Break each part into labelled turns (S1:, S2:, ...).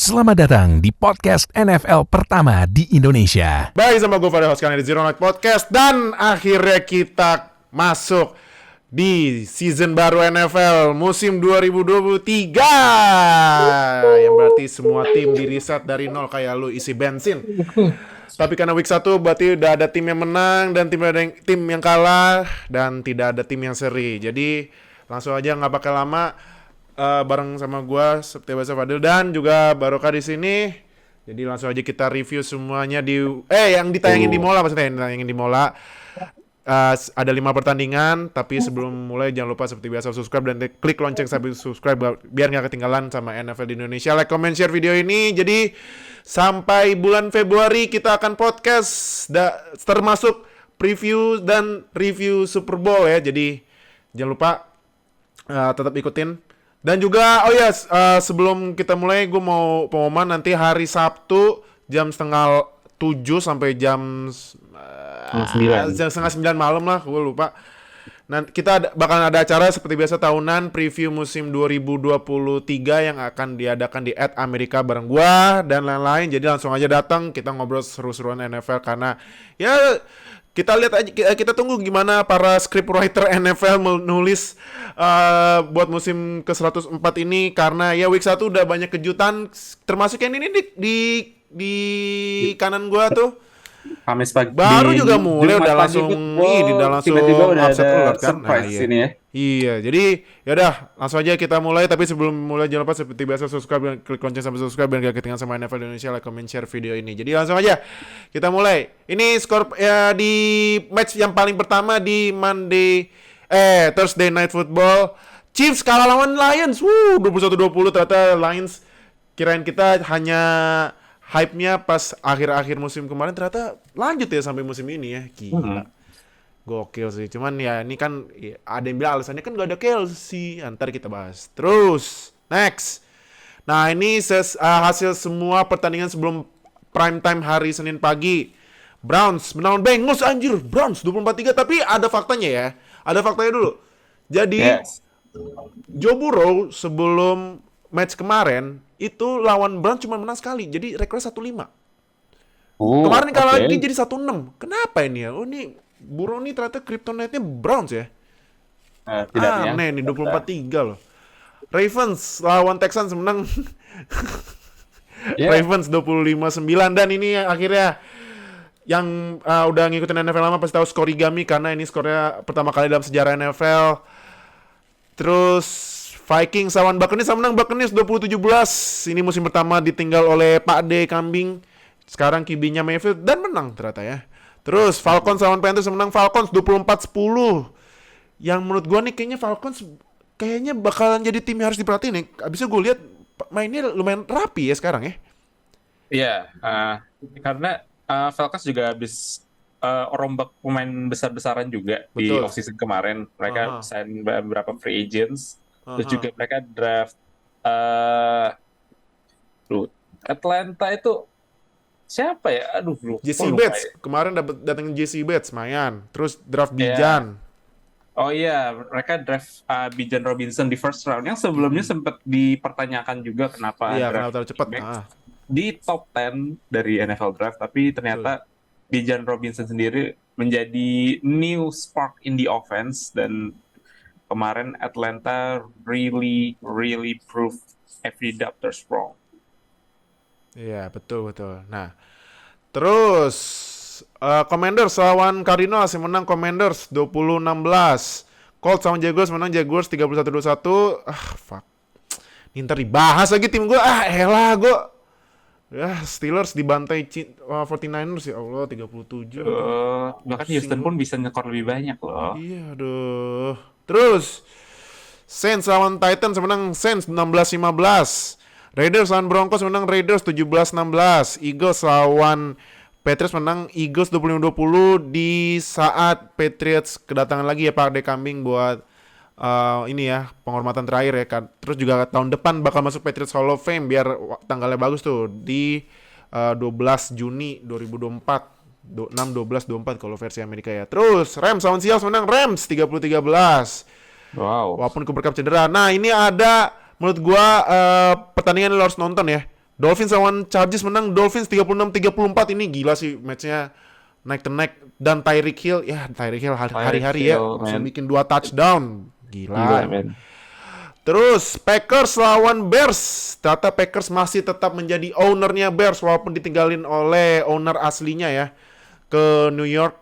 S1: Selamat datang di podcast NFL pertama di Indonesia.
S2: Baik, sama gue Fadil, host kalian di Zero Night Podcast. Dan akhirnya kita masuk di season baru NFL musim 2023. Yang berarti semua tim di-reset dari nol kayak lu isi bensin. Tapi karena week 1 berarti udah ada tim yang menang dan tim yang kalah. Dan tidak ada tim yang seri. Jadi langsung aja nggak pakai lama. Bareng sama gue seperti biasa Fadil dan juga Barokah di sini. Jadi langsung aja kita review semuanya di yang ditayangin di Mola, maksudnya yang ditayangin di Mola. Ada 5 pertandingan, tapi sebelum mulai jangan lupa seperti biasa subscribe dan klik lonceng sambil subscribe biar nggak ketinggalan sama NFL di Indonesia. Like, comment, share video ini. Jadi sampai bulan Februari kita akan podcast termasuk preview dan review Super Bowl ya. Jadi jangan lupa tetap ikutin. Dan juga, sebelum kita mulai, gue mau pengumuman nanti hari Sabtu jam 6:30 sampai jam 8:30 malam lah, gue lupa. Nanti kita bakal ada acara seperti biasa tahunan preview musim 2023 yang akan diadakan di @Amerika bareng gue dan lain-lain. Jadi langsung aja datang, kita ngobrol seru-seruan NFL karena ya kita lihat aja, kita tunggu gimana para scriptwriter NFL menulis buat musim ke-104 ini karena ya week 1 udah banyak kejutan termasuk yang ini di kanan gua tuh.
S3: Kamis pagi
S2: baru juga mulai udah langsung
S3: tiba-tiba udah
S2: upset
S3: ada
S2: alert kan.
S3: surprise ini ya.
S2: Iya, jadi yaudah langsung aja kita mulai. Tapi sebelum mulai jangan lupa seperti biasa subscribe dan klik lonceng sampai subscribe biar gak ketinggalan sama NFL Indonesia, like, comment, share video ini. Jadi langsung aja kita mulai. Ini skor ya di match yang paling pertama di Thursday Night Football. Chiefs kalah lawan Lions. 21-20 ternyata Lions kirain kita hanya hype-nya pas akhir-akhir musim kemarin, ternyata lanjut ya sampai musim ini ya. Gila. Gokil sih. Cuman ya ini kan ya, ada yang bilang alasannya kan gak ada Kelsey. Ntar kita bahas. Terus next. Nah ini hasil semua pertandingan sebelum prime time hari Senin pagi. Browns menang Bengals, anjir. Browns 24-3. Tapi ada faktanya ya. Ada faktanya dulu. Jadi Joe Burrow sebelum match kemarin itu lawan Browns cuma menang sekali. Jadi rekornya 1-5. Kemarin kalah lagi jadi 1-6. Kenapa ini ya? Oh ini Burrow nih ternyata kryptonite-nya Browns ya. Aneh nih 24-3 loh. Ravens lawan Texans menang. Ravens 25-9 dan ini akhirnya yang udah ngikutin NFL lama pasti tahu skorigami karena ini skornya pertama kali dalam sejarah NFL. Terus Vikings lawan Buccaneers menang Buccaneers 20-17. Ini musim pertama ditinggal oleh Pak D Kambing. Sekarang QB-nya Mayfield dan menang ternyata ya. Terus Falcons lawan Panthers menang Falcons 24-10. Yang menurut gua nih kayaknya Falcons kayaknya bakalan jadi tim yang harus diperhatiin nih. Abisnya gue lihat mainnya lumayan rapi ya sekarang ya.
S3: Iya, karena Falcons juga habis rombak pemain besar-besaran juga. Betul. Di off-season kemarin. Mereka sign beberapa free agents. Terus juga mereka draft Atlanta itu siapa ya?
S2: JC Bates. Kemarin datangin JC Bates main. Terus draft Bijan.
S3: Oh iya, mereka draft Bijan Robinson di first round yang sebelumnya sempat dipertanyakan juga kenapa
S2: terlalu cepat.
S3: Di top 10 dari NFL draft, tapi ternyata Bijan Robinson sendiri menjadi new spark in the offense dan kemarin Atlanta really proved every doubters wrong.
S2: Iya, betul. Nah, terus Commanders lawan Cardinals yang menang Commanders 20-16. Colts lawan Jaguars menang Jaguars 31-21. Fuck. Ini ntar dibahas lagi tim gue. Steelers dibantai 49ers ya Allah 37.
S3: Bahkan Houston pun bisa nyekor lebih banyak loh.
S2: Iya, aduh. Terus Saints lawan Titans menang Saints 16-15. Raiders lawan Broncos menang Raiders 17-16. Eagles lawan Patriots menang Eagles 25-20 di saat Patriots kedatangan lagi ya Pak De Kambing buat ini ya penghormatan terakhir ya kan. Terus juga tahun depan bakal masuk Patriots Hall of Fame biar tanggalnya bagus tuh di 12 Juni 2024. 6-12-24 kalau versi Amerika ya. Terus Rams lawan Seahawks menang Rams 30-13.
S3: Wow.
S2: Walaupun Cooper Kupp cedera. Nah ini ada menurut gua pertandingan lo harus nonton ya. Dolphins lawan Chargers menang, Dolphins 36-34. Ini gila sih matchnya, neck to neck. Dan Tyreek Hill hari-hari ya langsung bikin 2 touchdown. Gila
S3: men.
S2: Terus Packers lawan Bears. Ternyata Packers masih tetap menjadi ownernya Bears walaupun ditinggalin oleh owner aslinya ya ke New York,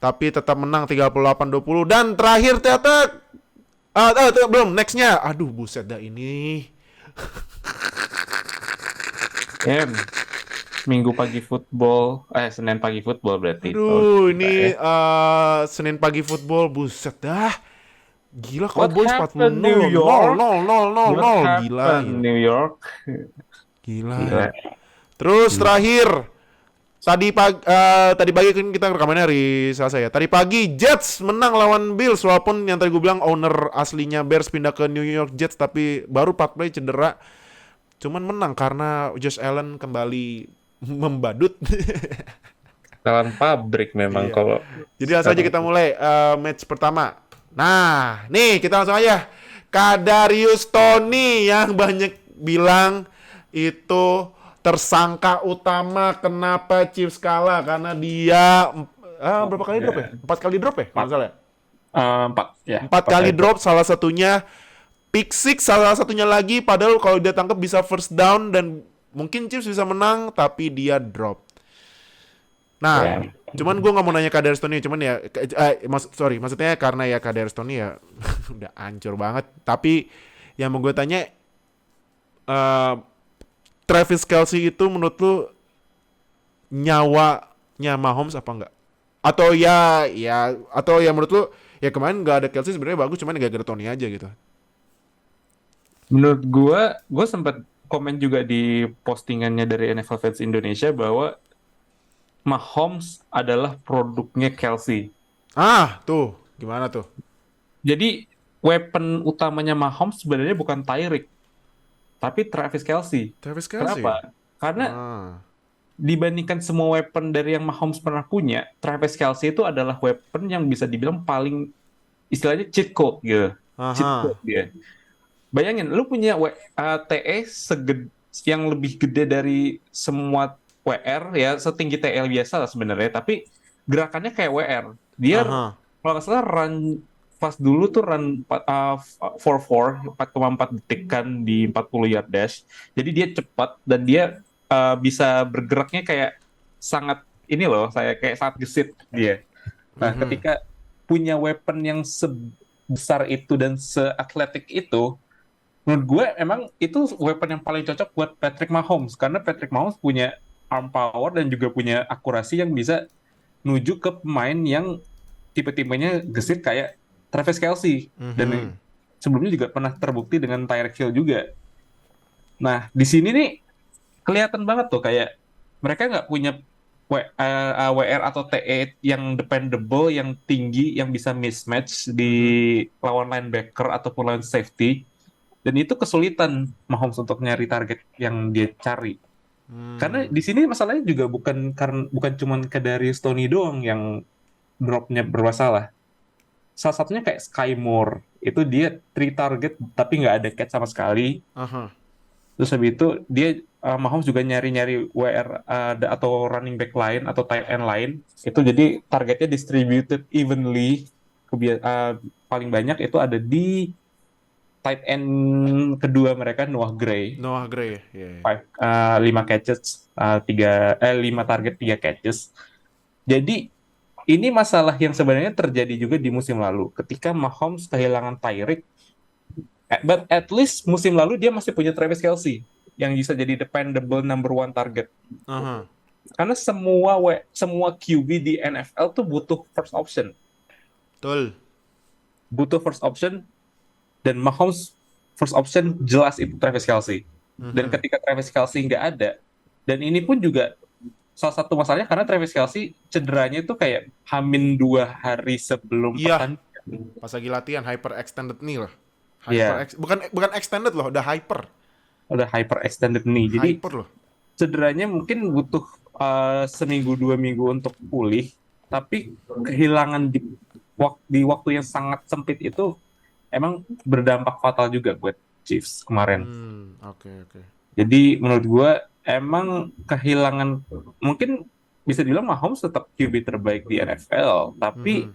S2: tapi tetap menang 38-20. Dan terakhir ternyata belum, nextnya. Aduh buset dah ini.
S3: Minggu pagi football, Senin pagi football berarti.
S2: Aduh, ini Senin pagi football, buset dah. Gila, Cowboys 40
S3: New York?
S2: 0 gila.
S3: New York.
S2: Gila. Terus terakhir tadi pagi kan kita rekamannya hari Selasa ya. Tadi pagi Jets menang lawan Bills walaupun yang tadi gue bilang owner aslinya Bears pindah ke New York Jets, tapi baru 4 play cedera. Cuman menang karena Josh Allen kembali membadut.
S3: Kalan pabrik memang
S2: Iya.
S3: kalau.
S2: Jadi langsung aja kita mulai match pertama. Nah, nih kita langsung aja. Kadarius Toney yang banyak bilang itu tersangka utama kenapa Chiefs kalah karena dia berapa kali drop ya? 4 kali drop ya? Kalau nggak salah ya? 4 kali drop, salah satunya pick six, salah satunya lagi padahal kalau dia tangkap bisa first down dan mungkin Chiefs bisa menang tapi dia drop. Nah, cuman gue nggak mau nanya Kadarius Toney, cuman ya maksudnya karena ya Kadarius Toney ya udah hancur banget. Tapi yang mau gue tanya, Travis Kelce itu menurut lu nyawanya Mahomes apa enggak? Atau ya menurut lu ya kemarin nggak ada Kelce sebenarnya bagus, cuman gak ada Toney aja gitu.
S3: Menurut gue sempat komen juga di postingannya dari NFL Fans Indonesia bahwa Mahomes adalah produknya Kelce.
S2: Tuh, gimana tuh?
S3: Jadi weapon utamanya Mahomes sebenarnya bukan Tyreek, tapi Travis Kelce.
S2: Travis Kelce.
S3: Kenapa? Karena dibandingkan semua weapon dari yang Mahomes pernah punya, Travis Kelce itu adalah weapon yang bisa dibilang paling istilahnya cheat code gitu. Cheat code dia. Bayangin, lu punya TE yang lebih gede dari semua WR ya, setinggi TL biasa lah sebenarnya, tapi gerakannya kayak WR. Dia kalau nggak salah run pas dulu tuh run 4.4 detik kan di 40 yard dash. Jadi dia cepat dan dia bisa bergeraknya kayak sangat kayak sangat gesit dia. Nah, ketika punya weapon yang sebesar itu dan seatletik itu, menurut gue emang itu weapon yang paling cocok buat Patrick Mahomes karena Patrick Mahomes punya arm power dan juga punya akurasi yang bisa nuju ke pemain yang tipe-tipenya gesit kayak Travis Kelce dan sebelumnya juga pernah terbukti dengan Tyreek Hill juga. Nah di sini nih kelihatan banget tuh kayak mereka nggak punya WR atau TE yang dependable, yang tinggi, yang bisa mismatch di lawan linebacker ataupun lawan safety. Dan itu kesulitan Mahomes untuk nyari target yang dia cari. Karena di sini masalahnya juga bukan cuma Kadarius Toney doang yang dropnya bermasalah. Salah satunya kayak Sky Moore. Itu dia 3 target tapi nggak ada catch sama sekali. Terus habis itu dia Mahomes juga nyari-nyari WR atau running back lain atau tight end lain. Itu jadi targetnya distributed evenly. Paling banyak itu ada di tight end kedua mereka Noah Gray.
S2: Yeah.
S3: 5 catches, 5 target 3 catches. Jadi ini masalah yang sebenarnya terjadi juga di musim lalu ketika Mahomes kehilangan Tyreek. But at least musim lalu dia masih punya Travis Kelce yang bisa jadi dependable number 1 target. Karena semua QB di NFL tuh butuh first option.
S2: Betul.
S3: Butuh first option. Dan Mahomes first option jelas itu Travis Kelce. Dan ketika Travis Kelce nggak ada, dan ini pun juga salah satu masalahnya karena Travis Kelce cederanya itu kayak hamin 2 hari sebelum pertandingan.
S2: Pas lagi latihan hyper extended knee loh. Bukan extended loh, udah hyper.
S3: Udah hyper extended knee. Jadi
S2: hyper loh.
S3: Cederanya mungkin butuh seminggu 2 minggu untuk pulih, tapi kehilangan di waktu yang sangat sempit itu emang berdampak fatal juga buat Chiefs kemarin.
S2: Oke.
S3: Jadi menurut gue emang kehilangan, mungkin bisa dibilang Mahomes tetap QB terbaik di NFL, tapi
S2: Mhm.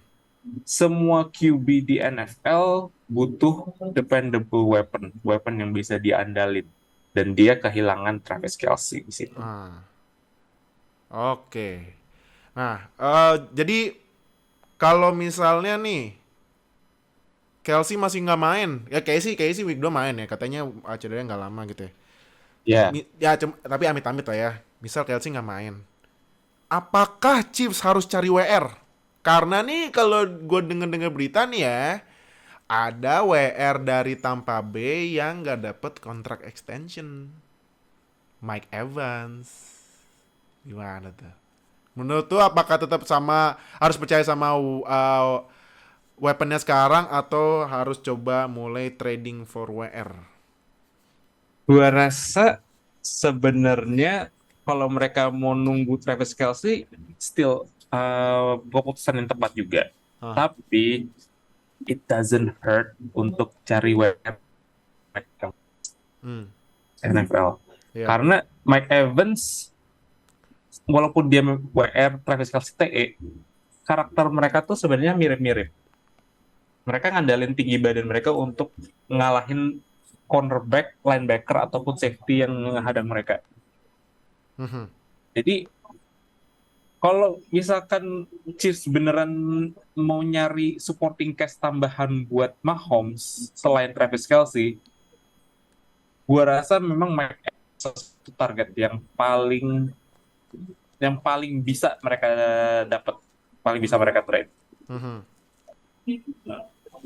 S3: semua QB di NFL butuh dependable weapon yang bisa diandalin, dan dia kehilangan Travis Kelce di situ.
S2: Ah, oke. Nah, jadi kalau misalnya nih Kelsey masih nggak main, ya Casey week 2 main ya, katanya cederanya nggak lama gitu ya.
S3: Ya,
S2: Ya, tapi amit-amit lah ya. Misal Kelsey nggak main, apakah Chiefs harus cari WR? Karena nih kalau gue denger-denger berita nih ya, ada WR dari Tampa Bay yang nggak dapet kontrak extension. Mike Evans. Gimana tuh? Menurut tuh apakah tetap sama harus percaya sama weaponnya sekarang atau harus coba mulai trading for WR?
S3: gua rasa sebenarnya kalau mereka mau nunggu Travis Kelce, still keputusan yang tepat juga.
S2: Hah.
S3: Tapi it doesn't hurt untuk cari weapon
S2: Hmm.
S3: NFL.
S2: Ya.
S3: Karena Mike Evans, walaupun dia WR, Travis Kelce TE, karakter mereka tuh sebenarnya mirip-mirip. Mereka ngandalin tinggi badan mereka untuk ngalahin cornerback, linebacker, ataupun safety yang menghadang mereka.
S2: Mhm.
S3: Jadi, kalau misalkan Chiefs beneran mau nyari supporting cast tambahan buat Mahomes selain Travis Kelce, gua rasa memang Mike Evans itu target yang paling bisa mereka dapat, paling bisa mereka trade.
S2: Mhm.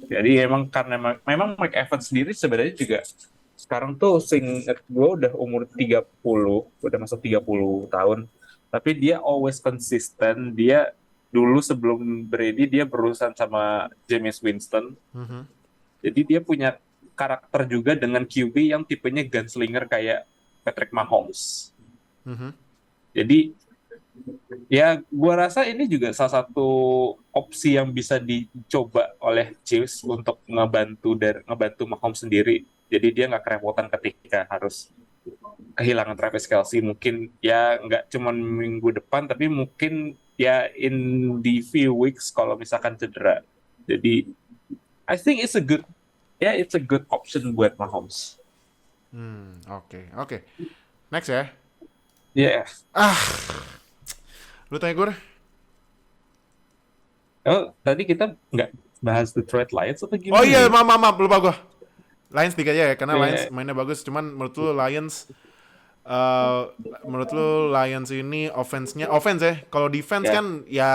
S3: Jadi emang karena memang Mike Evans sendiri sebenarnya juga sekarang tuh seingat gue udah umur 30, udah masuk 30 tahun. Tapi dia always konsisten. Dia dulu sebelum Brady dia berurusan sama Jameis Winston.
S2: Mhm.
S3: Jadi dia punya karakter juga dengan QB yang tipenya gunslinger kayak Patrick Mahomes.
S2: Mhm.
S3: Jadi ya, gua rasa ini juga salah satu opsi yang bisa dicoba oleh Chiefs untuk ngebantu Mahomes sendiri. Jadi dia nggak kerepotan ketika harus kehilangan Travis Kelce. Mungkin ya nggak cuma minggu depan, tapi mungkin ya in the few weeks kalau misalkan cedera. Jadi I think it's a good option buat Mahomes.
S2: Oke, oke. Next ya.
S3: Ya,
S2: Ah, lu tanya gue deh.
S3: oh tadi kita nggak bahas Detroit Lions atau
S2: Oh
S3: gimana
S2: iya,
S3: nih?
S2: maaf, lupa gue. Lions 3 aja ya, karena Lions
S3: Ya,
S2: mainnya bagus. Cuman eh menurut lu Lions ini offense ya. Kalau defense
S3: ya,
S2: kan ya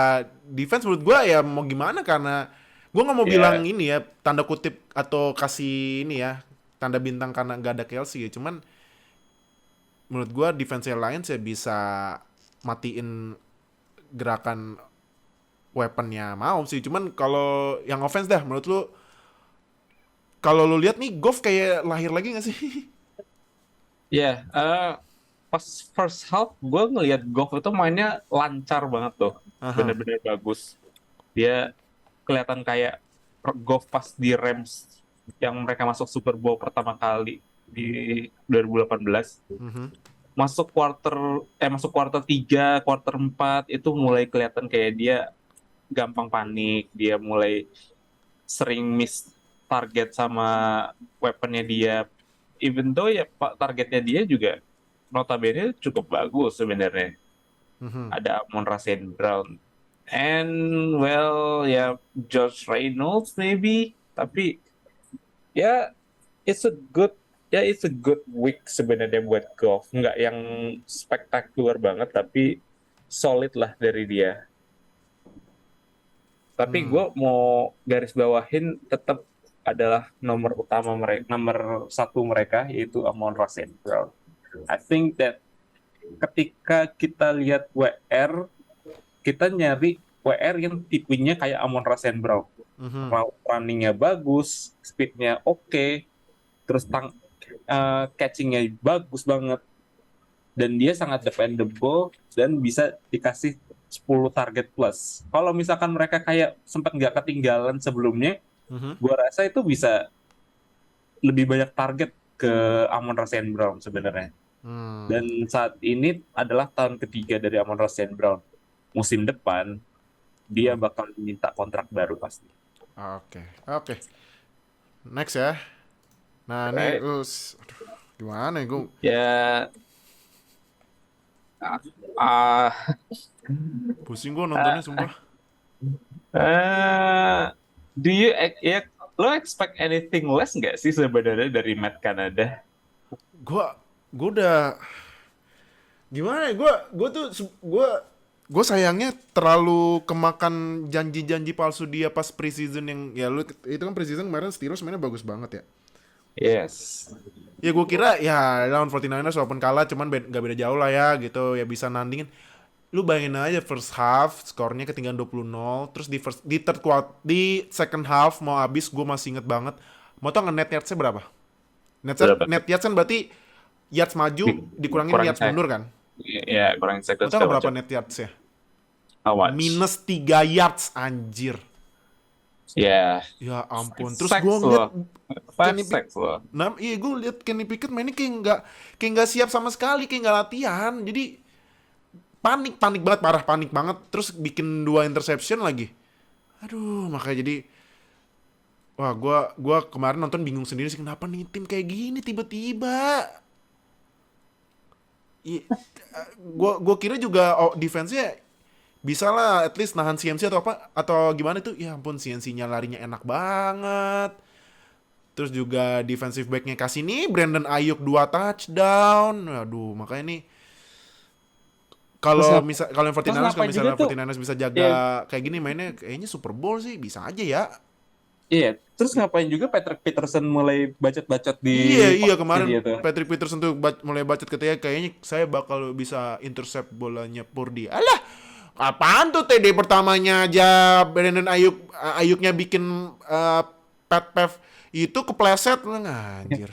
S2: defense menurut gue ya mau gimana karena gue nggak mau bilang
S3: ya.
S2: ini ya tanda kutip atau kasih ini ya tanda bintang karena nggak ada Kelsey ya. Cuman menurut gue defense Lions ya bisa matiin gerakan weaponnya mau sih. Cuman kalau yang offense dah menurut lu kalau lu lihat nih Goff kayak lahir lagi gak sih?
S3: Ya, pas first half gue ngelihat Goff itu mainnya lancar banget tuh,
S2: Aha.
S3: bener-bener bagus. Dia kelihatan kayak Goff pas di Rams yang mereka masuk Super Bowl pertama kali di 2018.
S2: Mhm.
S3: Masuk quarter 3, quarter 4 itu mulai kelihatan kayak dia gampang panik, dia mulai sering miss target sama weaponnya dia. Even though ya pak targetnya dia juga notabene cukup bagus sebenarnya.
S2: Mhm.
S3: Ada Amon-Ra St. Brown and well ya Josh Reynolds maybe, tapi ya it's a good week sebenarnya buat Goff. Nggak yang spektakuler banget tapi solid lah dari dia. Tapi gue
S2: Hmm.
S3: mau garis bawahin tetap adalah nomor utama mereka, nomor satu mereka yaitu Amon-Ra St. Brown. I think that ketika kita lihat WR, kita nyari WR yang tipenya kayak Amon-Ra St. Brown.
S2: Mhm.
S3: Runningnya bagus, speednya oke, terus catchingnya bagus banget, dan dia sangat dependable dan bisa dikasih 10 target plus. Kalau misalkan mereka kayak sempat nggak ketinggalan sebelumnya,
S2: Mhm.
S3: gua rasa itu bisa lebih banyak target ke Amon-Ra St. Brown sebenarnya. Dan saat ini adalah tahun ketiga dari Amon-Ra St. Brown. Musim depan dia bakal minta kontrak baru pasti.
S2: Oke. Next ya. Nah, ini
S3: Right.
S2: aduh, gimana ya gue?
S3: Ya, ah,
S2: Pusing gue nontonnya sumpah.
S3: do you ya lo expect anything less nggak sih sebenarnya dari Matt Canada?
S2: Gue udah gimana ya? Gue sayangnya terlalu kemakan janji-janji palsu dia pas preseason yang ya lu itu kan preseason kemarin Steelers mainnya bagus banget ya.
S3: Yes.
S2: Ya gue kira ya lawan 49ers walaupun kalah cuman gak beda jauh lah ya gitu ya bisa nandingin. Lu bayangin aja first half skornya ketinggalan 20-0 terus di third quarter di second half mau habis gue masih inget banget. Mau tau nge net yardsnya berapa?
S3: Berapa?
S2: Net yards kan berarti yards maju dikurangin
S3: Kurang
S2: yards mundur kan?
S3: ya kurang
S2: Mau
S3: seconds
S2: tau
S3: segala
S2: berapa
S3: macam.
S2: net yardsnya?
S3: How much?
S2: Minus 3 yards anjir.
S3: Ya,
S2: Ya ampun. Terus
S3: sacks
S2: gue ngeliat
S3: loh. 5
S2: Kenny
S3: sacks loh.
S2: Iya gue liat Kenny Pickett mainnya kayak nggak siap sama sekali, kayak nggak latihan. Jadi panik banget, parah panik banget. Terus bikin 2 interception lagi. Aduh, makanya jadi wah gua kemarin nonton bingung sendiri sih kenapa nih tim kayak gini tiba-tiba. Gua kira juga defense-nya bisa lah at least nahan CMC atau apa atau gimana tuh. Ya ampun CMC-nya larinya enak banget. Terus juga defensive back-nya kasih nih Brandon Ayuk 2 touchdown. Aduh, makanya nih
S3: Terus
S2: kalau
S3: ngap-
S2: yang
S3: terus
S2: 49ers kalau
S3: ngapain juga
S2: misalnya
S3: tuh?
S2: 49ers bisa jaga
S3: Ya,
S2: kayak gini mainnya kayaknya Super Bowl sih bisa aja ya.
S3: iya. Terus ngapain juga Patrick Peterson mulai bacot-bacot di
S2: Iya
S3: podcastnya
S2: kemarin
S3: dia tuh?
S2: Patrick Peterson tuh mulai bacot ketika kayaknya saya bakal bisa intercept bolanya Purdy. Alah, apaan tuh TD pertamanya aja Brandon Ayuknya bikin pat pass itu kepleset lah anjir.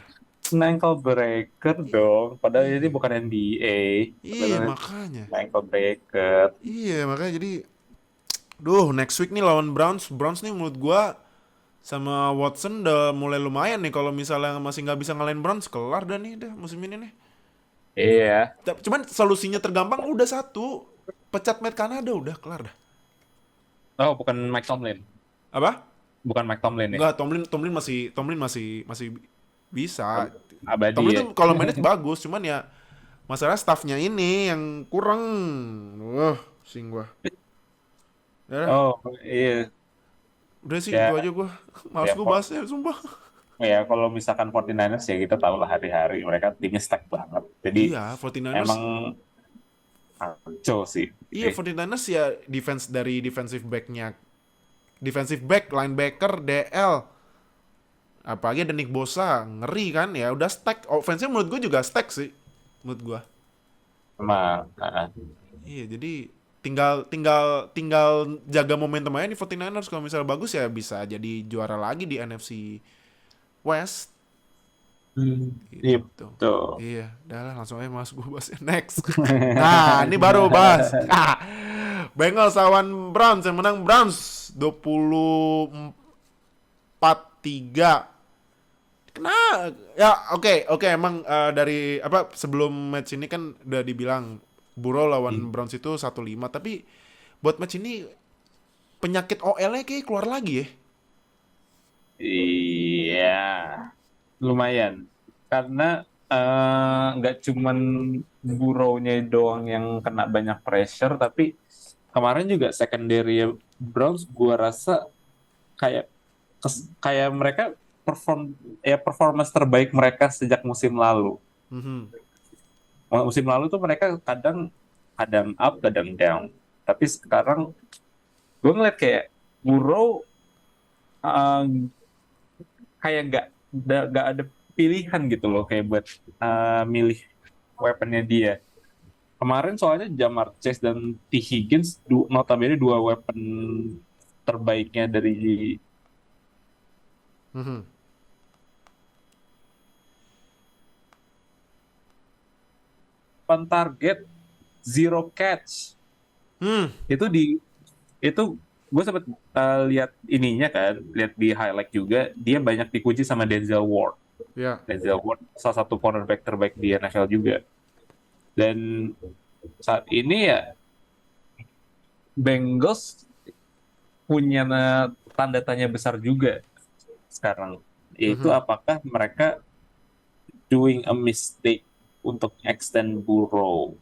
S3: Ankle breaker dong. Padahal ini
S2: Iya.
S3: bukan NBA.
S2: Iya
S3: Padahal
S2: makanya.
S3: ankle breaker.
S2: Iya makanya jadi duh next week nih lawan Browns nih menurut gua sama Watson udah mulai lumayan nih kalau misalnya masih nggak bisa ngalahin Browns kelar dah nih dah musim ini nih.
S3: Iya.
S2: Cuman solusinya tergampang udah satu, pecat Matt Canada udah kelar dah.
S3: Oh, bukan Mike Tomlin.
S2: Apa?
S3: Bukan Mike Tomlin ya.
S2: Enggak, Tomlin masih bisa.
S3: Abadi
S2: Tomlin
S3: ya.
S2: tuh kalau manage bagus, cuman ya masalah staffnya ini yang kurang. Wah, pusing gua. Ya, dah,
S3: Oh, iya.
S2: udah sih
S3: Ya,
S2: itu aja gua. Males
S3: ya,
S2: gua bahasnya, sumpah.
S3: ya kalau misalkan 49ers ya kita tahu lah hari-hari mereka timnya stack banget. Jadi
S2: Iya, 49ers.
S3: emang kacau sih.
S2: Iya, 49ers ya defensive back, linebacker, DL. Apalagi ada Nick Bosa, ngeri kan ya. Udah stack. Offense-nya menurut gue juga stack sih. Menurut gue.
S3: Emang,
S2: Iya, jadi tinggal jaga momentum aja di 49ers. Kalau misalnya bagus ya bisa jadi juara lagi di NFC West.
S3: iya
S2: Gitu.
S3: betul.
S2: Iya, udah lah langsung aja mas gue bahas next. Nah, ini baru bahas. Bengals lawan Browns yang menang Browns 24-3. Ya oke emang dari apa sebelum match ini kan udah dibilang Burrow lawan Browns itu 1-5 tapi buat match ini penyakit OL-nya kayak keluar lagi ya.
S3: Iya, lumayan. Karena nggak cuman Burrow-nya doang yang kena banyak pressure, tapi kemarin juga secondary Browns gua rasa kayak kayak mereka performance terbaik mereka sejak musim lalu.
S2: Mhm.
S3: Musim lalu tuh mereka kadang kadang up, kadang down. Tapi sekarang gue ngeliat kayak Burrow uh, kayak nggak ada pilihan gitu loh kayak buat milih weaponnya dia. Kemarin soalnya Jamar Chase dan T. Higgins notabene 2 weapon terbaiknya dari
S2: Mhm.
S3: target, 0 catch. Itu gue sempet lihat ininya kan, lihat di highlight juga, dia banyak dikunci sama Denzel Ward.
S2: Ya.
S3: Denzel Ward salah satu cornerback terbaik di NFL juga. Dan saat ini ya Bengals punya tanda tanya besar juga sekarang, yaitu
S2: Mhm.
S3: apakah mereka doing a mistake untuk extend Burrow.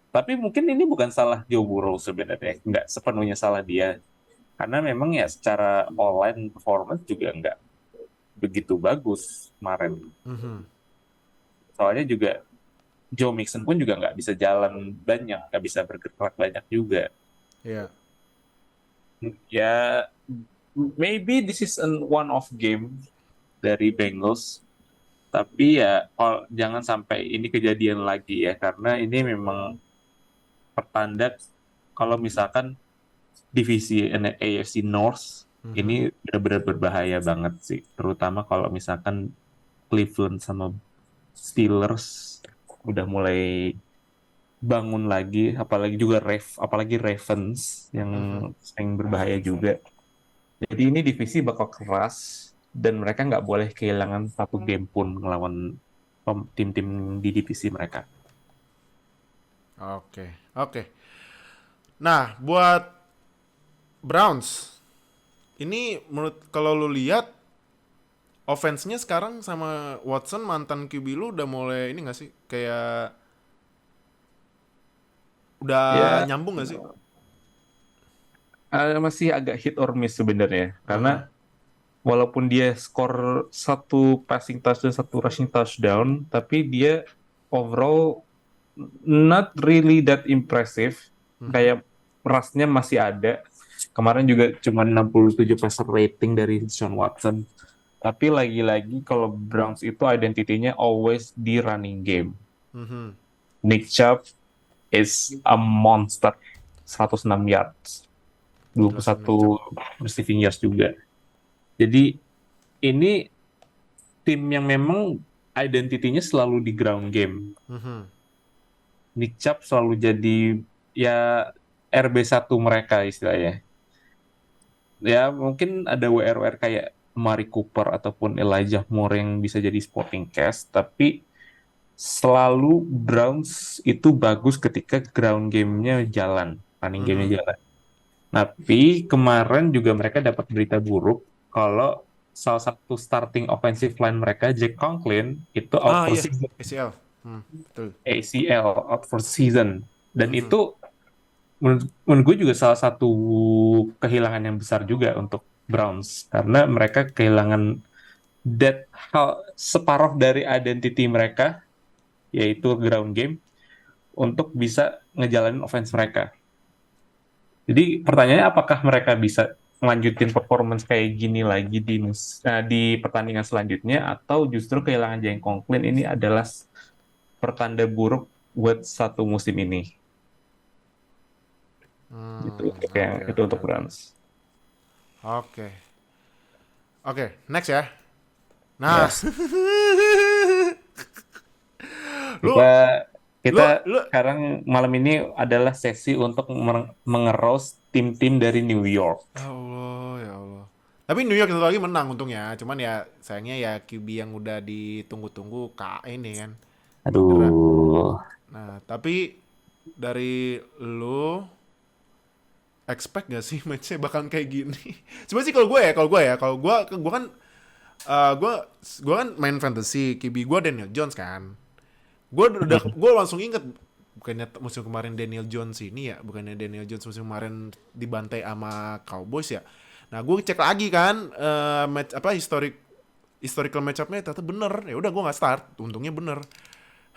S3: Tapi mungkin ini bukan salah Joe Burrow sebenarnya, nggak sepenuhnya salah dia. Karena memang ya secara online performance juga nggak begitu bagus kemarin.
S2: Mhm.
S3: Soalnya juga Joe Mixon pun juga nggak bisa jalan banyak, nggak bisa bergerak banyak juga.
S2: Iya.
S3: Ya, maybe this is an one-off game dari Bengals. Tapi ya jangan sampai ini kejadian lagi ya, karena ini memang pertanda kalau misalkan divisi AFC North
S2: Mhm.
S3: ini benar-benar berbahaya banget sih, terutama kalau misalkan Cleveland sama Steelers udah mulai bangun lagi, apalagi Ravens yang
S2: Mhm.
S3: sering berbahaya juga. Jadi ini divisi bakal keras dan mereka nggak boleh kehilangan satu game pun ngelawan tim-tim di divisi mereka.
S2: Oke. Oke. Nah, buat Browns, ini menurut kalau lu lihat offense-nya sekarang sama Watson mantan QB lu udah mulai ini gak sih? Kayak udah
S3: Ya,
S2: nyambung gak sih?
S3: masih agak hit or miss sebenarnya.
S2: Aha.
S3: Karena walaupun dia skor satu passing touchdown, satu rushing touchdown, tapi dia overall not really that impressive.
S2: Mhm.
S3: Kayak rusnya masih ada. Kemarin juga cuma 67 passer rating dari Sean Watson. Tapi lagi-lagi kalau Browns itu identitinya always di running game.
S2: Mhm.
S3: Nick Chubb is a monster. 106 yards,
S2: Russell Nick.
S3: 21 receiving yards juga. Jadi ini tim yang memang identitinya selalu di ground game.
S2: Mhm.
S3: Nick Chubb selalu jadi ya RB1 mereka istilahnya. Ya mungkin ada WR-WR kayak Mari Cooper ataupun Elijah Moore yang bisa jadi supporting cast, tapi selalu Browns itu bagus ketika ground game-nya jalan, running
S2: Mhm.
S3: game-nya jalan. Tapi kemarin juga mereka dapat berita buruk kalau salah satu starting offensive line mereka, Jack Conklin, itu out
S2: Ah
S3: for
S2: iya,
S3: season,
S2: ACL. Betul.
S3: ACL, out for season. Dan
S2: Mhm.
S3: itu menurut gue juga salah satu kehilangan yang besar juga untuk Browns. Karena mereka kehilangan hal separuh dari identity mereka, yaitu ground game, untuk bisa ngejalanin offense mereka. Jadi pertanyaannya apakah mereka bisa melanjutin performance kayak gini lagi di pertandingan selanjutnya, atau justru kehilangan Jeng Conklin ini adalah pertanda buruk buat satu musim ini.
S2: Oke
S3: Itu
S2: oke
S3: untuk
S2: oke.
S3: Browns.
S2: Oke. Oke, next ya. Nah,
S3: Yes. Kita
S2: lu
S3: kita
S2: lu lu
S3: sekarang malam ini adalah sesi untuk mengeroast tim-tim dari New York.
S2: ya Allah, ya Allah. Tapi New York satu lagi menang untungnya. Cuman ya sayangnya ya QB yang udah ditunggu-tunggu ini kan cedera.
S3: Aduh.
S2: Nah, tapi dari lu expect gak sih matchnya bakal kayak gini? Sebenarnya sih kalau gue kan gue kan main fantasy, QB gue Daniel Jones kan. Gue langsung inget bukannya musim kemarin Daniel Jones ini ya, bukannya Daniel Jones musim kemarin dibantai sama Cowboys ya. Nah, gue cek lagi kan match apa historical matchupnya ternyata bener. Ya udah gue nggak start, untungnya bener.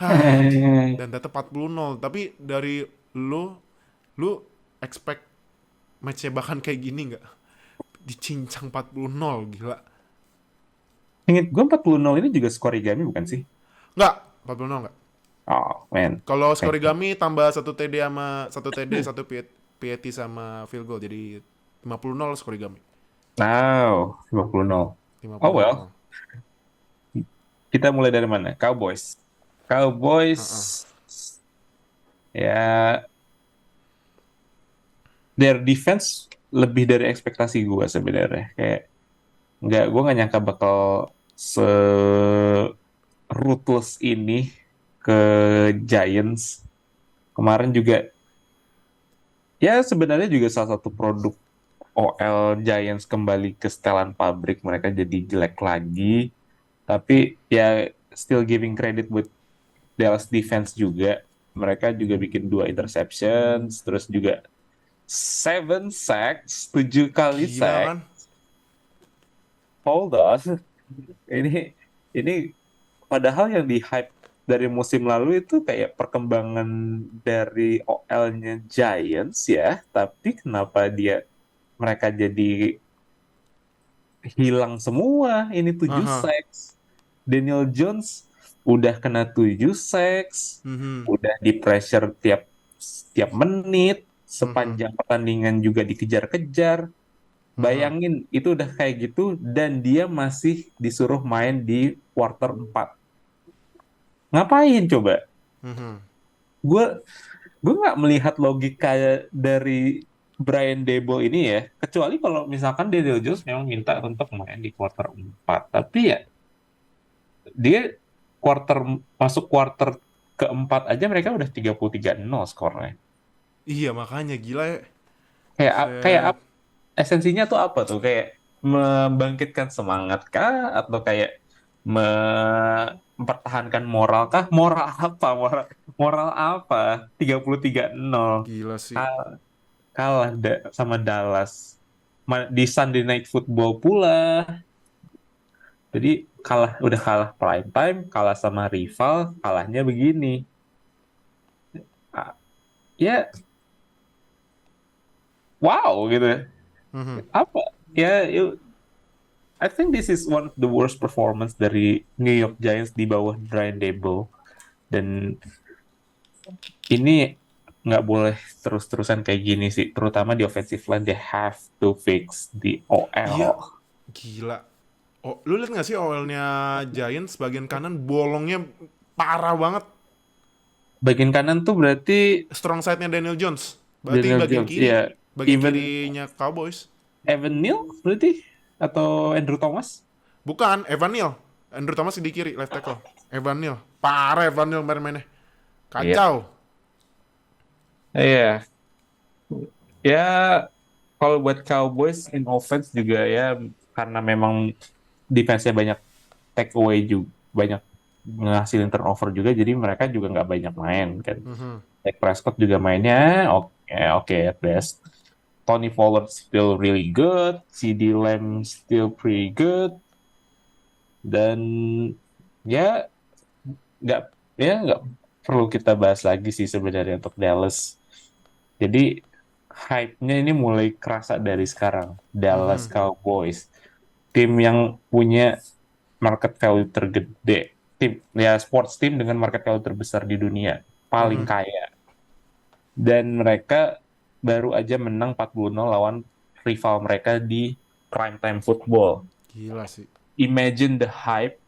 S2: Hah, dan ternyata 40-0. Tapi dari lu lu expect matchnya bahkan kayak gini nggak? Dicincang 40-0, gila.
S3: Ingat gue 40-0 ini juga skor Igami bukan sih?
S2: Nggak, 40-0 nggak.
S3: Oh, man.
S2: Kalau
S3: Oke.
S2: skorigami tambah satu TD sama satu TD, satu PAT sama field goal jadi 50-0 skorigami.
S3: Now, 50-0. Oh well,
S2: 50-0.
S3: kita mulai dari mana? Cowboys. Cowboys,
S2: Heeh.
S3: ya, their defense lebih dari ekspektasi gue sebenarnya. Kayak gue nggak nyangka bakal se ruthless ini. ke Giants. Kemarin juga ya sebenarnya juga salah satu produk OL Giants kembali ke setelan pabrik, mereka jadi jelek lagi. Tapi ya still giving credit buat Dallas defense juga. Mereka juga bikin 2 interceptions, terus juga 7 sacks, 7 kali
S2: Gila
S3: sack.
S2: kan?
S3: Hold on. Ini ini padahal yang di hype dari musim lalu itu kayak perkembangan dari OL-nya Giants ya, tapi kenapa mereka jadi hilang semua? Ini 7
S2: Aha.
S3: sacks. Daniel Jones udah kena 7 sacks,
S2: Mhm.
S3: udah di pressure tiap menit,
S2: Mhm.
S3: sepanjang pertandingan juga dikejar-kejar.
S2: Mhm.
S3: Bayangin itu udah kayak gitu dan dia masih disuruh main di quarter 4. Ngapain coba?
S2: Mhm.
S3: Gue gue nggak melihat logika dari Brian Daboll ini ya, kecuali kalau misalkan Daniel Jones memang minta untuk main di quarter 4. Tapi ya dia quarter masuk quarter keempat aja mereka udah 33-0 skornya.
S2: Iya makanya gila ya.
S3: Kayak
S2: Set.
S3: esensinya tuh apa tuh? Kayak membangkitkan semangat kah atau kayak mempertahankan moral kah? Moral apa? Moral apa? 33-0.
S2: Gila sih.
S3: Kalah sama Dallas. Di Sunday Night Football pula. Jadi udah kalah prime time, kalah sama rival, kalahnya begini. Ah, ya, wow gitu.
S2: Mhm.
S3: Apa? Ya, I think this is one of the worst performance dari New York Giants di bawah Brian Daboll. Dan ini nggak boleh terus-terusan kayak gini sih. Terutama di offensive line, they have to fix the
S2: Iya.
S3: OL.
S2: Gila. Oh, lu liat gak sih awalnya Giants bagian kanan bolongnya parah banget.
S3: Bagian kanan tuh berarti
S2: Strong side-nya Daniel Jones. Berarti
S3: Daniel
S2: bagian
S3: Jones,
S2: kiri.
S3: ya.
S2: Bagian
S3: Even
S2: kirinya Cowboys.
S3: Evan Neal berarti atau Andrew Thomas?
S2: Bukan, Evan Neal. Andrew Thomas di kiri, left tackle. Evan Neal. Parah Evan Neal main-mainnya.
S3: Iya.
S2: Kacau.
S3: Iya. Ya, kalau buat Cowboys in offense juga ya karena memang defense-nya banyak take away juga, banyak ngasilin turnover juga, jadi mereka juga nggak banyak main kan.
S2: Mhm.
S3: Dak Prescott juga mainnya oke oke at best. Tony Pollard still really good, CD Lamb still pretty good, dan ya nggak nggak perlu kita bahas lagi sih sebenarnya untuk Dallas. Jadi hype-nya ini mulai kerasa dari sekarang. Dallas
S2: Mhm.
S3: Cowboys, tim yang punya market value tergede, tim ya sports team dengan market value terbesar di dunia, paling
S2: Mhm.
S3: kaya. Dan mereka baru aja menang 40-0 lawan rival mereka di primetime football.
S2: Gila sih.
S3: Imagine the hype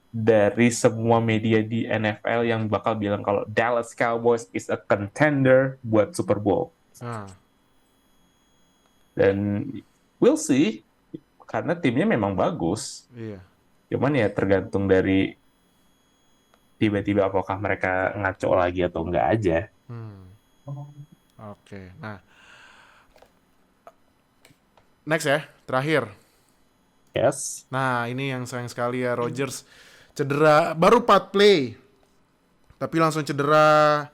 S3: dari semua media di NFL yang bakal bilang kalau Dallas Cowboys is a contender buat Super Bowl.
S2: Nah,
S3: Dan we'll see, karena timnya memang bagus.
S2: iya.
S3: Cuman ya tergantung dari tiba-tiba apakah mereka ngaco lagi atau enggak aja.
S2: Hmm. Oke. Nah, next ya, terakhir.
S3: Yes.
S2: Nah, ini yang sayang sekali ya, Rodgers cedera baru 4 play, tapi langsung cedera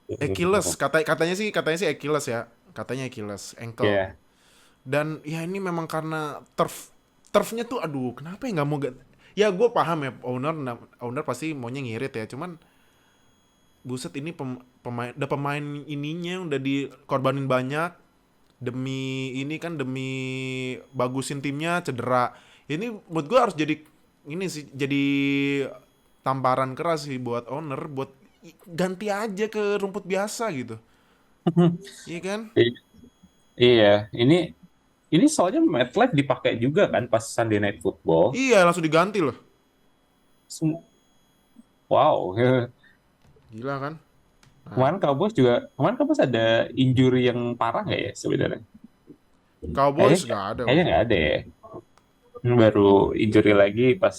S2: Achilles. Katanya sih Achilles ya. Katanya Achilles, ankle.
S3: Ya.
S2: Dan ya ini memang karena turfnya tuh aduh, kenapa ya nggak mau ya gue paham ya owner pasti maunya ngirit ya, cuman buset ini pemain ininya udah dikorbanin banyak demi ini kan, demi bagusin timnya cedera. Ini buat gue harus jadi ini sih, jadi tamparan keras sih buat owner buat ganti aja ke rumput biasa gitu. Iya kan?
S3: I- Iya, ini soalnya MetLife dipakai juga kan pas Sunday Night Football.
S2: Iya, langsung diganti loh.
S3: Sem- Wow.
S2: Gila kan? Nah,
S3: Kemarin Cowboys ada injury yang parah nggak ya sebenarnya? Kayaknya
S2: Cowboys gak ada
S3: kayaknya
S2: lah.
S3: nggak ada ya. Baru injury lagi pas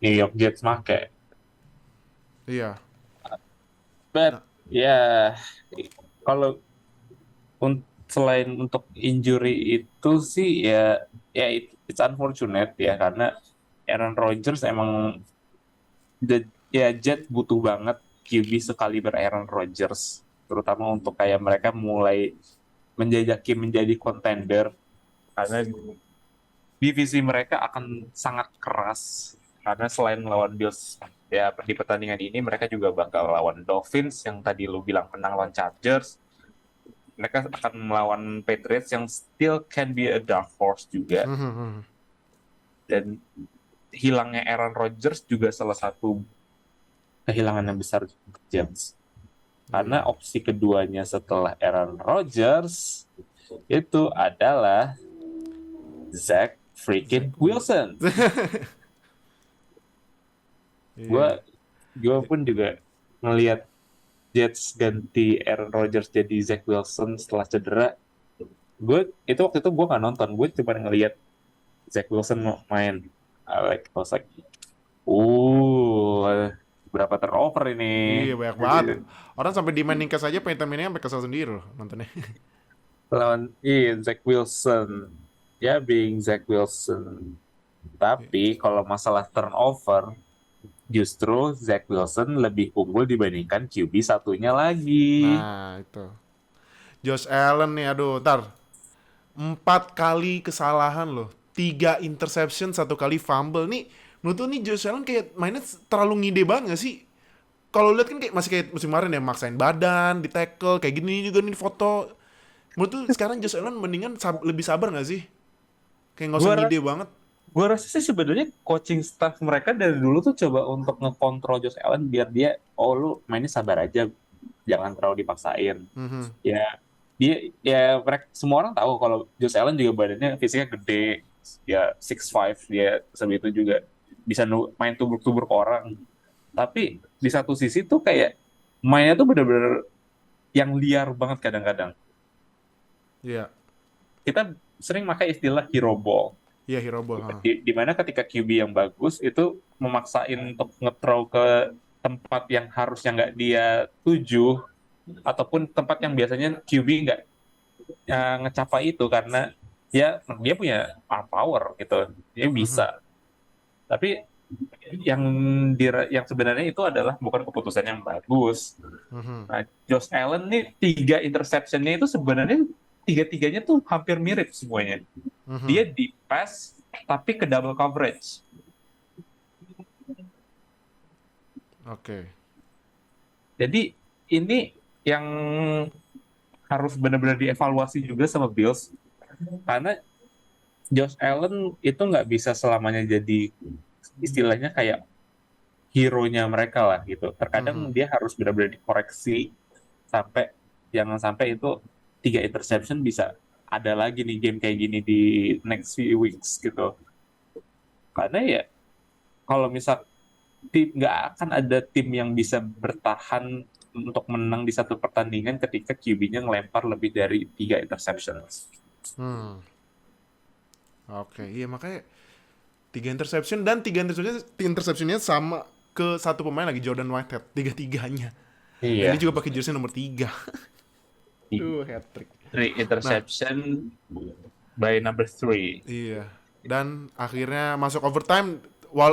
S3: New York Jets make.
S2: Iya.
S3: But ya kalau selain untuk injury itu sih ya it's unfortunate ya karena Aaron Rodgers emang ya Jet butuh banget QB sekaliber Aaron Rodgers terutama untuk kayak mereka mulai menjajaki menjadi contender karena divisi mereka akan sangat keras karena selain melawan Bills ya di pertandingan ini mereka juga bakal lawan Dolphins yang tadi lu bilang menang lawan Chargers. Mereka akan melawan Patriots yang still can be a dark horse juga. Dan hilangnya Aaron Rodgers juga salah satu kehilangan yang besar untuk James. Karena opsi keduanya setelah Aaron Rodgers itu adalah Zach freaking Wilson. Gue pun juga ngelihat Jets ganti Aaron Rodgers jadi Zach Wilson setelah cedera. Waktu itu gue nggak nonton, gue cuma ngelihat Zach Wilson main. I was like, berapa turnover ini?
S2: Iya banyak banget. Orang sampai di Manningcast aja pengen mainnya sampai kesel sendiri loh nontonnya.
S3: Lawan Zach Wilson, ya being Zach Wilson. Tapi kalau masalah turnover, justru Zach Wilson lebih unggul dibandingkan QB satunya lagi.
S2: Nah itu Josh Allen nih, aduh, 4 kali kesalahan loh, 3 interception, 1 kali fumble. Nih menurut lu nih Josh Allen kayak mainnya terlalu ngide banget gak sih? Kalau lihat kan kayak masih kayak musim kemarin ya, maksain badan, di tackle, kayak gini juga nih foto. Menurut lu sekarang Josh Allen mendingan lebih sabar gak sih? Kayak gak usah ngide banget.
S3: Gue rasa sih sebenarnya coaching staff mereka dari dulu tuh coba untuk ngekontrol Josh Allen biar dia, lu mainnya sabar aja, jangan terlalu dipaksain. Ya mereka semua orang tahu kalau Josh Allen juga badannya fisiknya gede, ya 6'5", dia sebegitu juga bisa main tubruk-tubruk orang. Tapi di satu sisi tuh kayak mainnya tuh bener-bener yang liar banget kadang-kadang.
S2: Iya.
S3: Kita sering pakai istilah hero ball.
S2: Iya, hero ball.
S3: Di mana ketika QB yang bagus itu memaksain untuk nge-throw ke tempat yang harusnya nggak dia tuju, ataupun tempat yang biasanya QB nggak ngecapai itu karena dia punya arm power gitu, dia bisa. Tapi yang sebenarnya itu adalah bukan keputusan yang bagus. Nah, Josh Allen nih 3 interception-nya itu sebenarnya 3-tiganya tuh hampir mirip semuanya. Dia di pass tapi ke double coverage.
S2: Oke.
S3: Jadi ini yang harus benar-benar dievaluasi juga sama Bills karena Josh Allen itu nggak bisa selamanya jadi istilahnya kayak hero-nya mereka lah gitu. Terkadang dia harus benar-benar dikoreksi sampai jangan sampai itu 3 interception bisa ada lagi nih game kayak gini di next few weeks gitu. Karena ya kalau misal nggak akan ada tim yang bisa bertahan untuk menang di satu pertandingan ketika QB-nya ngelempar lebih dari 3 interceptions.
S2: Oke, iya makanya 3 interception dan 3 interceptionnya sama ke satu pemain lagi, Jordan Whitehead, 3-tiganya.
S3: Iya.
S2: Dia juga pakai jersey nomor 3. Hat-trick.
S3: 3 interception by number 3.
S2: Iya. Dan akhirnya masuk overtime.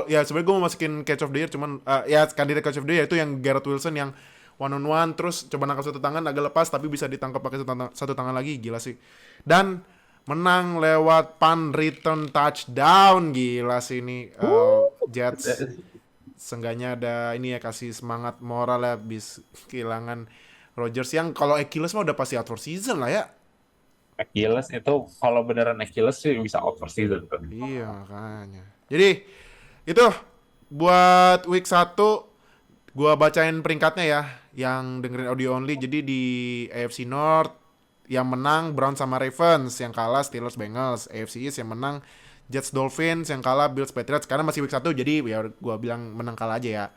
S2: Ya sebenarnya gue mau masukin catch of the year, cuman kandidat catch of the year itu yang Garrett Wilson yang one on one terus coba nangkap satu tangan agak lepas tapi bisa ditangkap pakai satu tangan lagi, gila sih. Dan menang lewat punt return touchdown, gila sih ini. Jets seenggaknya ada ini ya, kasih semangat moral ya, habis kehilangan Rodgers yang kalau Achilles mah udah pasti out for season lah ya.
S3: Achilles itu kalau beneran Achilles sih bisa out for season tuh.
S2: Iya makanya. Jadi itu buat week 1 gua bacain peringkatnya ya, yang dengerin audio only. Jadi di AFC North yang menang Browns sama Ravens, yang kalah Steelers Bengals. AFC East yang menang Jets Dolphins, yang kalah Bills Patriots. Karena masih week 1 jadi ya gua bilang menang kalah aja ya.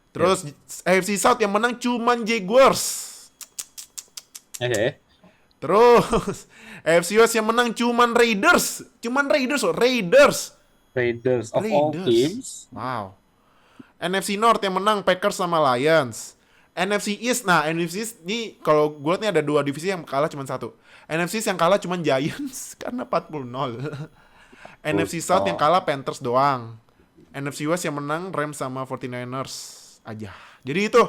S2: Terus AFC South yang menang cuman Jaguars.
S3: Oke.
S2: Terus AFC West yang menang cuman Raiders. Raiders of all teams.
S3: Wow.
S2: NFC North yang menang Packers sama Lions. NFC East, nah NFC East ini kalau gue lihat nih ada 2 divisi yang kalah cuma 1. NFC East yang kalah cuma Giants karena 40-0. NFC South yang kalah Panthers doang. NFC West yang menang Rams sama 49ers aja. Jadi itu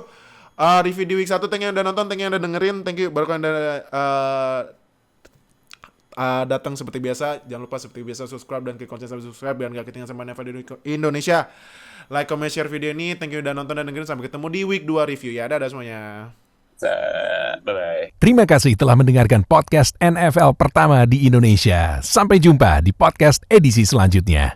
S2: review di week 1. Thank you yang udah nonton, thank you yang udah dengerin, thank you baru kalian udah datang seperti biasa. Jangan lupa seperti biasa subscribe dan klik lonceng sampai subscribe biar gak ketinggalan sama NFL di Indonesia. Like, comment, share video ini. Thank you udah nonton dan dengerin. Sampai ketemu di week 2 review ya. Dadah semuanya.
S3: Bye-bye.
S1: Terima kasih telah mendengarkan podcast NFL pertama di Indonesia. Sampai jumpa di podcast edisi selanjutnya.